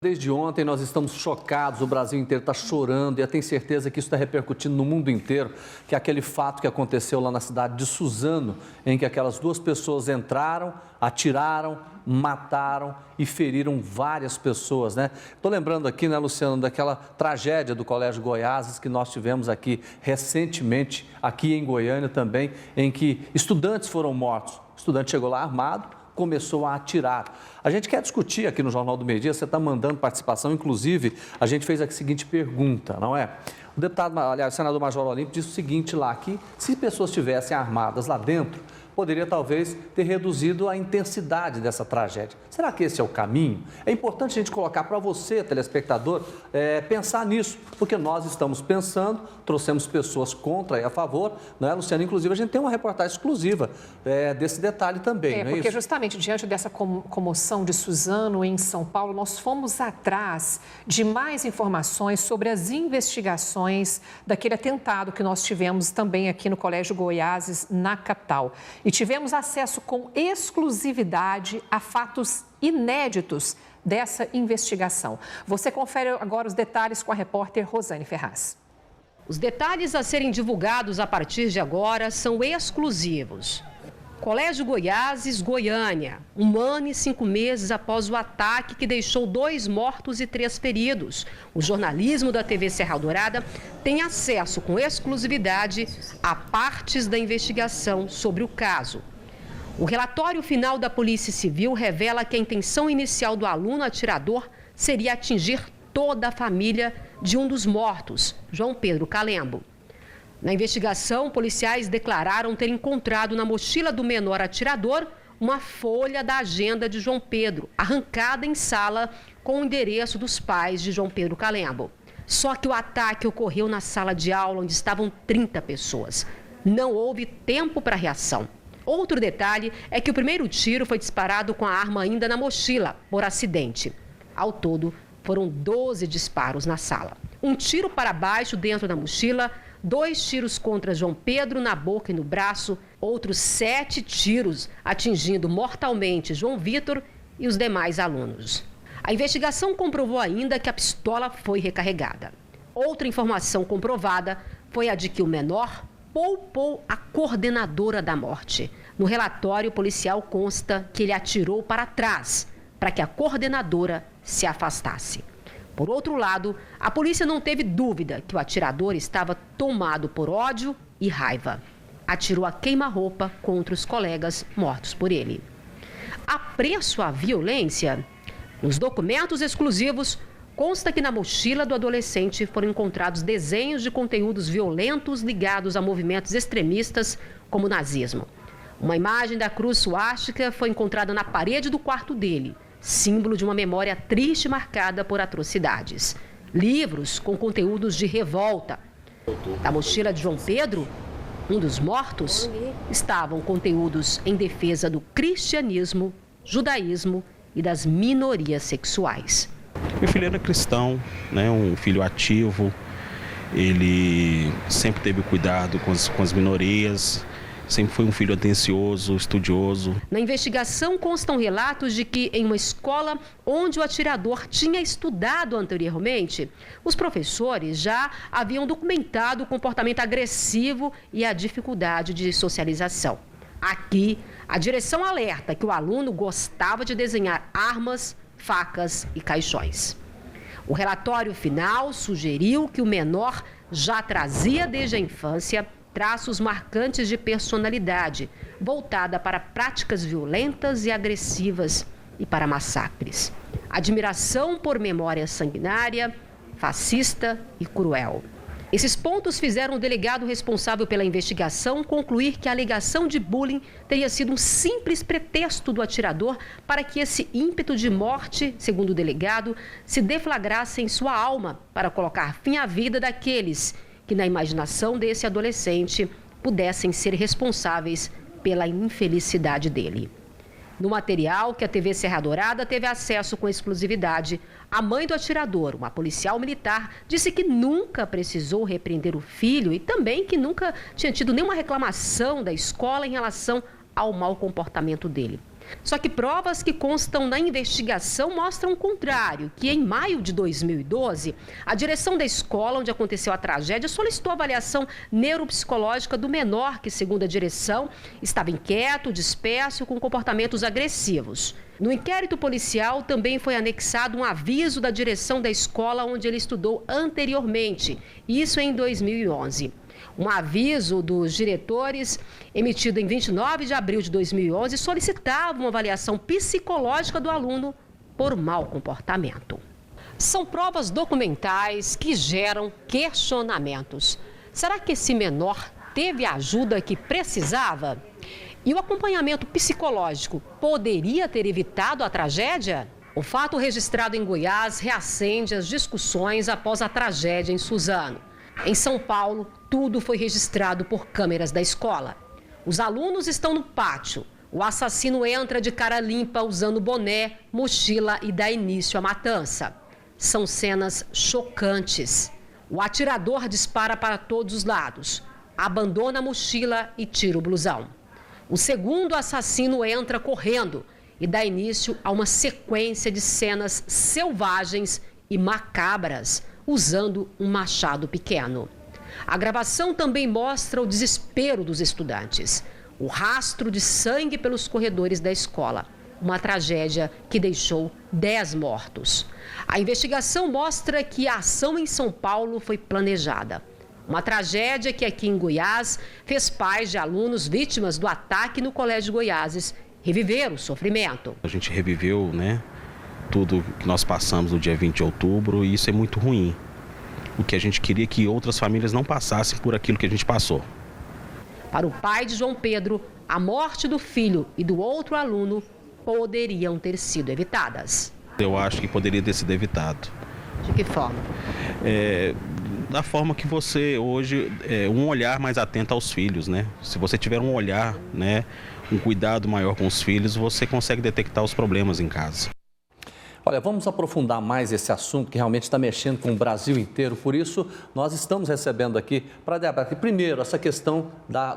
Desde ontem nós estamos chocados, o Brasil inteiro está chorando e eu tenho certeza que isso está repercutindo no mundo inteiro, que é aquele fato que aconteceu lá na cidade de Suzano, em que aquelas duas pessoas entraram, atiraram, mataram e feriram várias pessoas, né? Estou lembrando aqui, né, Luciano, daquela tragédia do Colégio Goiás que nós tivemos aqui recentemente, aqui em Goiânia também, em que estudantes foram mortos. O estudante chegou lá armado, começou a atirar. A gente quer discutir aqui no Jornal do Meio Dia, você está mandando participação, inclusive a gente fez a seguinte pergunta, não é? O deputado, aliás, o senador Major Olímpio disse o seguinte lá, que se pessoas estivessem armadas lá dentro, poderia talvez ter reduzido a intensidade dessa tragédia. Será que esse é o caminho? É importante a gente colocar para você, telespectador, pensar nisso, porque nós estamos pensando, trouxemos pessoas contra e a favor, não é, Luciano? Inclusive, a gente tem uma reportagem exclusiva desse detalhe também, não é porque isso? justamente diante dessa comoção de Suzano em São Paulo, nós fomos atrás de mais informações sobre as investigações daquele atentado que nós tivemos também aqui no Colégio Goiás, na capital. E tivemos acesso com exclusividade a fatos inéditos dessa investigação. Você confere agora os detalhes com a repórter Rosane Ferraz. Os detalhes a serem divulgados a partir de agora são exclusivos. Colégio Goiás, Goiânia, 1 ano e 5 meses após o ataque que deixou 2 mortos e 3 feridos. O jornalismo da TV Serra Dourada tem acesso com exclusividade a partes da investigação sobre o caso. O relatório final da Polícia Civil revela que a intenção inicial do aluno atirador seria atingir toda a família de um dos mortos, João Pedro Calembo. Na investigação, policiais declararam ter encontrado na mochila do menor atirador uma folha da agenda de João Pedro, arrancada em sala com o endereço dos pais de João Pedro Calembo. Só que o ataque ocorreu na sala de aula onde estavam 30 pessoas. Não houve tempo para reação. Outro detalhe é que o primeiro tiro foi disparado com a arma ainda na mochila, por acidente. Ao todo, foram 12 disparos na sala. Um tiro para baixo dentro da mochila, 2 tiros contra João Pedro na boca e no braço, outros 7 tiros atingindo mortalmente João Vitor e os demais alunos. A investigação comprovou ainda que a pistola foi recarregada. Outra informação comprovada foi a de que o menor poupou a coordenadora da morte. No relatório policial consta que ele atirou para trás, para que a coordenadora se afastasse. Por outro lado, a polícia não teve dúvida que o atirador estava tomado por ódio e raiva. Atirou a queima-roupa contra os colegas mortos por ele. Apreço à violência? Nos documentos exclusivos, consta que na mochila do adolescente foram encontrados desenhos de conteúdos violentos ligados a movimentos extremistas como o nazismo. Uma imagem da cruz suástica foi encontrada na parede do quarto dele, símbolo de uma memória triste marcada por atrocidades. Livros com conteúdos de revolta. Na mochila de João Pedro, um dos mortos, estavam conteúdos em defesa do cristianismo, judaísmo e das minorias sexuais. Meu filho era cristão, né? Um filho ativo, ele sempre teve cuidado com as minorias. Sempre foi um filho atencioso, estudioso. Na investigação constam relatos de que em uma escola onde o atirador tinha estudado anteriormente, os professores já haviam documentado o comportamento agressivo e a dificuldade de socialização. Aqui, a direção alerta que o aluno gostava de desenhar armas, facas e caixões. O relatório final sugeriu que o menor já trazia desde a infância traços marcantes de personalidade, voltada para práticas violentas e agressivas e para massacres. Admiração por memória sanguinária, fascista e cruel. Esses pontos fizeram o delegado responsável pela investigação concluir que a alegação de bullying teria sido um simples pretexto do atirador para que esse ímpeto de morte, segundo o delegado, se deflagrasse em sua alma para colocar fim à vida daqueles que, na imaginação desse adolescente, pudessem ser responsáveis pela infelicidade dele. No material que a TV Serra Dourada teve acesso com exclusividade, a mãe do atirador, uma policial militar, disse que nunca precisou repreender o filho e também que nunca tinha tido nenhuma reclamação da escola em relação ao mau comportamento dele. Só que provas que constam na investigação mostram o contrário, que em maio de 2012, a direção da escola onde aconteceu a tragédia solicitou avaliação neuropsicológica do menor, que, segundo a direção, estava inquieto, disperso e com comportamentos agressivos. No inquérito policial também foi anexado um aviso da direção da escola onde ele estudou anteriormente, isso em 2011. Um aviso dos diretores, emitido em 29 de abril de 2011, solicitava uma avaliação psicológica do aluno por mau comportamento. São provas documentais que geram questionamentos. Será que esse menor teve a ajuda que precisava? E o acompanhamento psicológico poderia ter evitado a tragédia? O fato registrado em Goiás reacende as discussões após a tragédia em Suzano. Em São Paulo, tudo foi registrado por câmeras da escola. Os alunos estão no pátio. O assassino entra de cara limpa usando boné, mochila e dá início à matança. São cenas chocantes. O atirador dispara para todos os lados, abandona a mochila e tira o blusão. O segundo assassino entra correndo e dá início a uma sequência de cenas selvagens e macabras, usando um machado pequeno. A gravação também mostra o desespero dos estudantes, o rastro de sangue pelos corredores da escola, uma tragédia que deixou 10 mortos. A investigação mostra que a ação em São Paulo foi planejada. Uma tragédia que aqui em Goiás fez pais de alunos vítimas do ataque no Colégio Goiáses reviver o sofrimento. A gente reviveu, tudo que nós passamos no dia 20 de outubro e isso é muito ruim. O que a gente queria é que outras famílias não passassem por aquilo que a gente passou. Para o pai de João Pedro, a morte do filho e do outro aluno poderiam ter sido evitadas. Eu acho que poderia ter sido evitado. De que forma? Da forma que você hoje, um olhar mais atento aos filhos, Se você tiver um olhar, um cuidado maior com os filhos, você consegue detectar os problemas em casa. Olha, vamos aprofundar mais esse assunto que realmente está mexendo com o Brasil inteiro. Por isso, nós estamos recebendo aqui para debater, primeiro, essa questão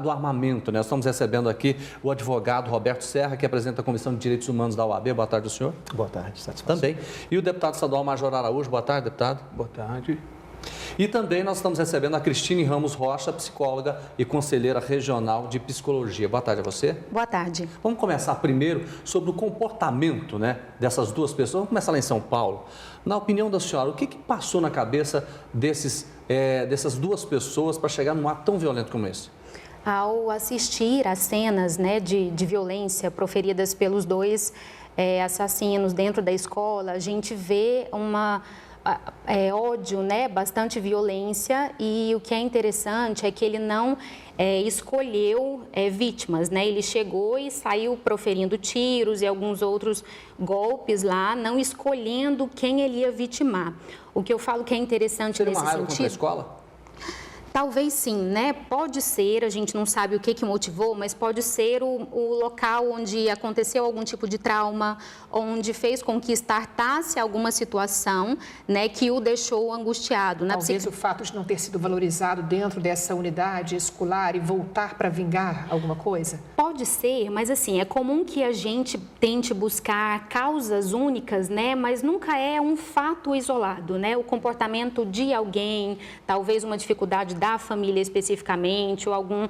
do armamento. Nós estamos recebendo aqui o advogado Roberto Serra, que apresenta a Comissão de Direitos Humanos da OAB. Boa tarde, senhor. Boa tarde, satisfação. Também. E o deputado estadual Major Araújo. Boa tarde, deputado. Boa tarde. E também nós estamos recebendo a Cristine Ramos Rocha, psicóloga e conselheira regional de psicologia. Boa tarde a você. Boa tarde. Vamos começar primeiro sobre o comportamento dessas duas pessoas. Vamos começar lá em São Paulo. Na opinião da senhora, o que passou na cabeça dessas duas pessoas para chegar num ato tão violento como esse? Ao assistir às cenas de violência proferidas pelos dois assassinos dentro da escola, a gente vê ódio, bastante violência, e o que é interessante é que ele não escolheu vítimas, Ele chegou e saiu proferindo tiros e alguns outros golpes lá, não escolhendo quem ele ia vitimar. O que eu falo que é interessante nesse sentido... Seria uma raiva contra a escola? Talvez sim, Pode ser, a gente não sabe o que motivou, mas pode ser o local onde aconteceu algum tipo de trauma, onde fez com que estartasse alguma situação, que o deixou angustiado. Talvez o fato de não ter sido valorizado dentro dessa unidade escolar e voltar para vingar alguma coisa? Pode ser, mas assim, é comum que a gente tente buscar causas únicas, Mas nunca é um fato isolado, O comportamento de alguém, talvez uma dificuldade da família especificamente, ou algum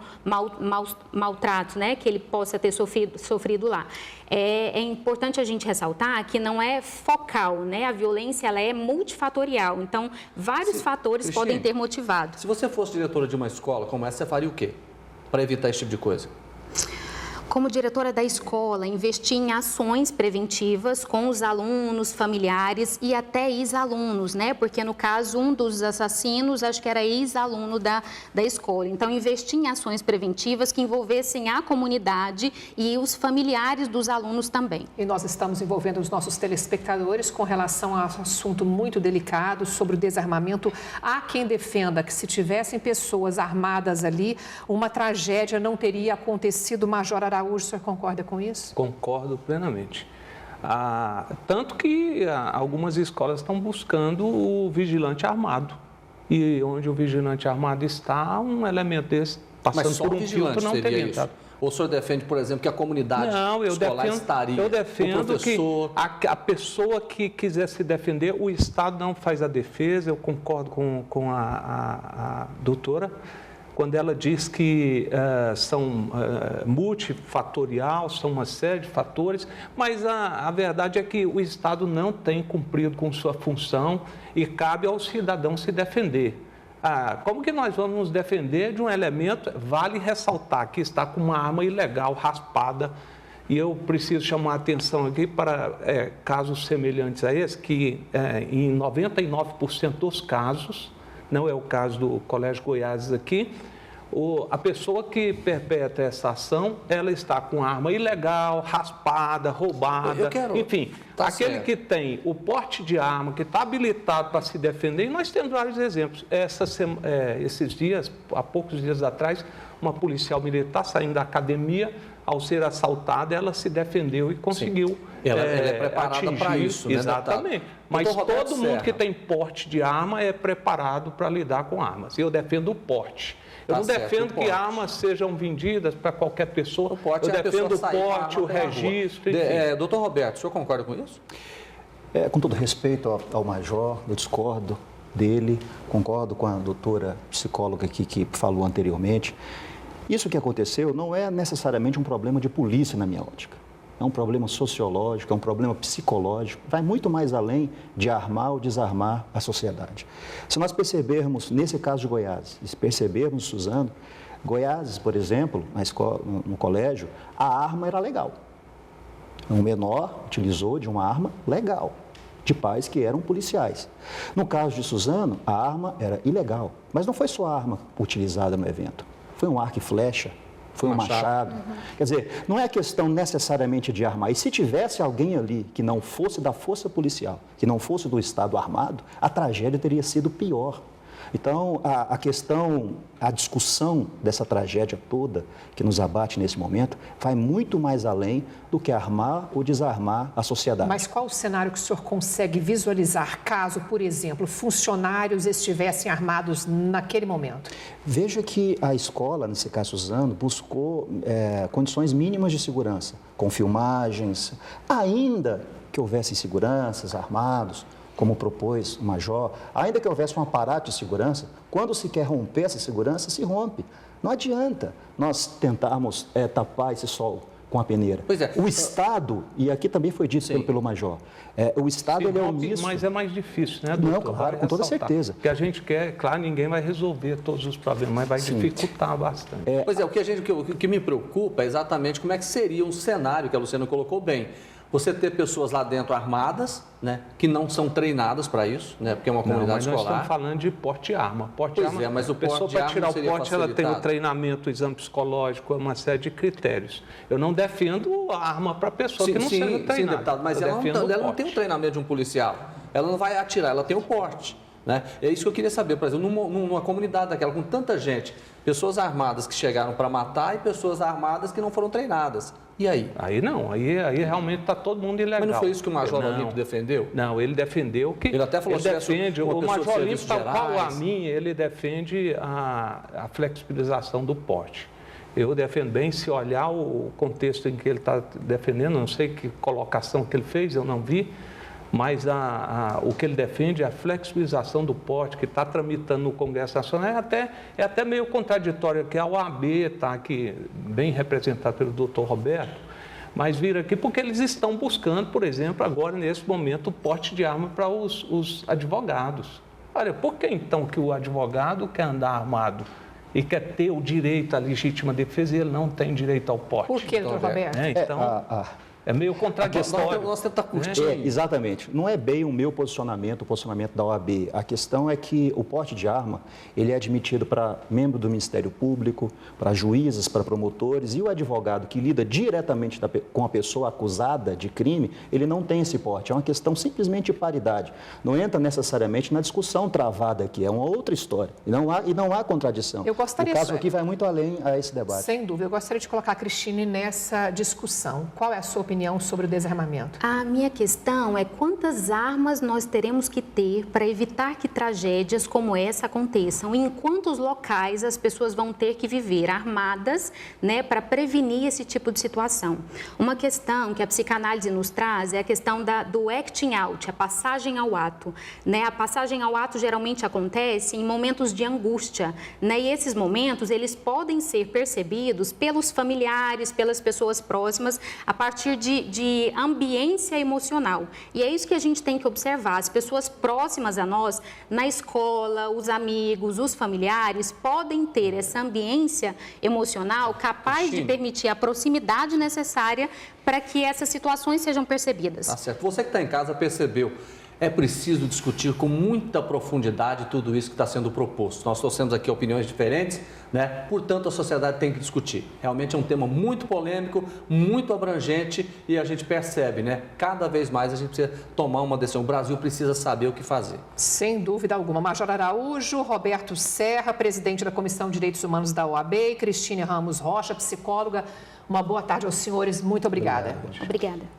maltrato, que ele possa ter sofrido lá. É importante a gente ressaltar que não é focal, A violência, ela é multifatorial, então vários fatores podem ter motivado. Se você fosse diretora de uma escola como essa, você faria o quê para evitar esse tipo de coisa? Como diretora da escola, investi em ações preventivas com os alunos, familiares e até ex-alunos, Porque, no caso, um dos assassinos, acho que era ex-aluno da escola. Então, investi em ações preventivas que envolvessem a comunidade e os familiares dos alunos também. E nós estamos envolvendo os nossos telespectadores com relação a um assunto muito delicado sobre o desarmamento. Há quem defenda que se tivessem pessoas armadas ali, uma tragédia não teria acontecido. Major Araújo, o senhor concorda com isso? Concordo plenamente. Tanto que algumas escolas estão buscando o vigilante armado. E onde o vigilante armado está, um elemento desse, passando por um filtro, não teria entrado. Ou o senhor defende, por exemplo, que a comunidade escolar estaria? Eu defendo o professor... que a pessoa que quiser se defender, o Estado não faz a defesa. Eu concordo com a doutora, quando ela diz que são multifatorial, são uma série de fatores, mas a verdade é que o Estado não tem cumprido com sua função e cabe ao cidadão se defender. Como que nós vamos nos defender de um elemento? Vale ressaltar que está com uma arma ilegal raspada, e eu preciso chamar a atenção aqui para casos semelhantes a esse, que em 99% dos casos, não é o caso do Colégio Goiás aqui, a pessoa que perpetra essa ação, ela está com arma ilegal, raspada, roubada, enfim, aquele que tem o porte de arma, que está habilitado para se defender, e nós temos vários exemplos. Esses dias, há poucos dias atrás, uma policial militar saindo da academia, ao ser assaltada, ela se defendeu e conseguiu. Ela é preparada para isso, né? Exatamente. Mas todo mundo que tem porte de arma é preparado para lidar com armas. Eu defendo o porte. Eu não defendo que armas sejam vendidas para qualquer pessoa. Eu defendo o porte, o registro. Doutor Roberto, o senhor concorda com isso? Com todo respeito ao major, eu discordo dele, concordo com a doutora psicóloga aqui que falou anteriormente. Isso que aconteceu não é necessariamente um problema de polícia na minha ótica. É um problema sociológico, é um problema psicológico, vai muito mais além de armar ou desarmar a sociedade. Se nós percebermos, nesse caso de Goiás, se percebermos, Suzano, Goiás, por exemplo, na escola, no colégio, a arma era legal. Um menor utilizou de uma arma legal, de pais que eram policiais. No caso de Suzano, a arma era ilegal, mas não foi só a arma utilizada no evento, foi um arco e flecha. Foi um machado. Quer dizer, não é questão necessariamente de armar. E se tivesse alguém ali que não fosse da força policial, que não fosse do Estado armado, a tragédia teria sido pior. Então, a discussão dessa tragédia toda que nos abate nesse momento vai muito mais além do que armar ou desarmar a sociedade. Mas qual o cenário que o senhor consegue visualizar caso, por exemplo, funcionários estivessem armados naquele momento? Veja que a escola, nesse caso Suzano, buscou condições mínimas de segurança, com filmagens, ainda que houvessem seguranças armados, como propôs o major, ainda que houvesse um aparato de segurança, quando se quer romper essa segurança, se rompe. Não adianta nós tentarmos tapar esse sol com a peneira. Pois é. O Estado, e aqui também foi dito pelo major, o Estado ele é omisso. Mas é mais difícil, né, doutor? Não, claro, com toda certeza. Porque a gente quer, claro, ninguém vai resolver todos os problemas, mas vai dificultar bastante. Pois é, o que me preocupa é exatamente como é que seria um cenário que a Luciana colocou bem. Você ter pessoas lá dentro armadas, né, que não são treinadas para isso, né, porque é uma comunidade escolar. Nós estamos falando de porte de arma. Mas o porte de arma para tirar o seria porte, ela tem o treinamento, o exame psicológico, uma série de critérios. Eu não defendo a arma para a pessoa que não seja treinada. Sim, deputado, mas ela não tem o treinamento de um policial. Ela não vai atirar, ela tem o porte. Né? É isso que eu queria saber, por exemplo, numa comunidade daquela com tanta gente, pessoas armadas que chegaram para matar e pessoas armadas que não foram treinadas. E aí? Aí realmente está todo mundo ilegal. Mas não foi isso que o Major Olímpio defendeu? Não, ele defendeu que... Ele até falou que o Major Olímpio, tal qual a mim, ele defende a flexibilização do porte. Eu defendo bem, se olhar o contexto em que ele está defendendo, não sei que colocação que ele fez, eu não vi, mas o que ele defende é a flexibilização do porte, que está tramitando no Congresso Nacional, é até meio contraditório, que a OAB está aqui bem representada pelo doutor Roberto, mas vir aqui porque eles estão buscando, por exemplo, agora nesse momento, o porte de arma para os advogados. Olha, por que então que o advogado quer andar armado e quer ter o direito à legítima defesa e ele não tem direito ao porte? Por que, doutor Roberto? É meio contraditório. Nós tentamos curtir. Exatamente. Não é bem o meu posicionamento, o posicionamento da OAB. A questão é que o porte de arma, ele é admitido para membro do Ministério Público, para juízes, para promotores, e o advogado que lida diretamente com a pessoa acusada de crime, ele não tem esse porte. É uma questão simplesmente de paridade. Não entra necessariamente na discussão travada aqui. É uma outra história. E não há contradição. O caso aqui vai muito além a esse debate. Sem dúvida. Eu gostaria de colocar a Cristine nessa discussão. Qual é a sua opinião? opinião sobre o desarmamento? A minha questão é quantas armas nós teremos que ter para evitar que tragédias como essa aconteçam, e em quantos locais as pessoas vão ter que viver armadas, né, para prevenir esse tipo de situação. Uma questão que a psicanálise nos traz é a questão do acting out, a passagem ao ato, né? A passagem ao ato geralmente acontece em momentos de angústia, né? E esses momentos, eles podem ser percebidos pelos familiares, pelas pessoas próximas, a partir de ambiência emocional. E é isso que a gente tem que observar. As pessoas próximas a nós, na escola, os amigos, os familiares, podem ter essa ambiência emocional capaz de permitir a proximidade necessária para que essas situações sejam percebidas. Tá certo. Você que está em casa percebeu. É preciso discutir com muita profundidade tudo isso que está sendo proposto. Nós trouxemos aqui opiniões diferentes, né? Portanto, a sociedade tem que discutir. Realmente é um tema muito polêmico, muito abrangente e a gente percebe, né? Cada vez mais a gente precisa tomar uma decisão. O Brasil precisa saber o que fazer. Sem dúvida alguma. Major Araújo, Roberto Serra, presidente da Comissão de Direitos Humanos da OAB, e Cristine Ramos Rocha, psicóloga. Uma boa tarde aos senhores. Muito obrigada. Obrigada.